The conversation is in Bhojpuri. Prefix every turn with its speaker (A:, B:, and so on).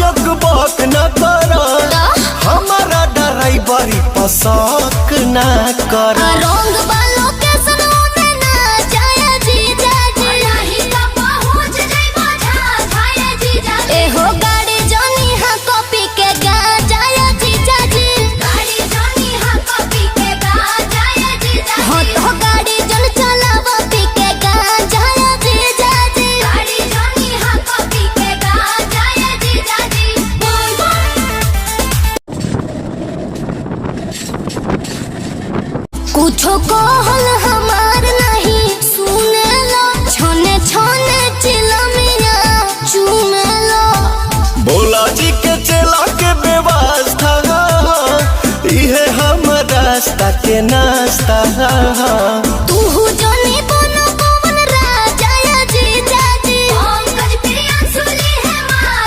A: यक बक न कर, हमारा ड्राइवरी पसक न कर।
B: रंग बालो के सनोने ना जाया जीजा जी, नहीं का पहुंच जाई बाजा जाया जीजा जी। ए हो गाड़ी जोनी हा कॉपी के गा जाया जीजा जी, गाड़ी जोनी हा कॉपी के गा जाया जीजा जी। हो तो गाड़ी जोन चलावा पी के गा जाया जीजा जी, गाड़ी जोनी हा कॉपी के गा जाया जीजा जी। बोल कुछो कहल हमार नहीं सुने लो, छोने छोने चिलमिया चूमे लो।
A: भोला जी के चला के व्यवस्था, इहे हम रास्ता के नाश्ता।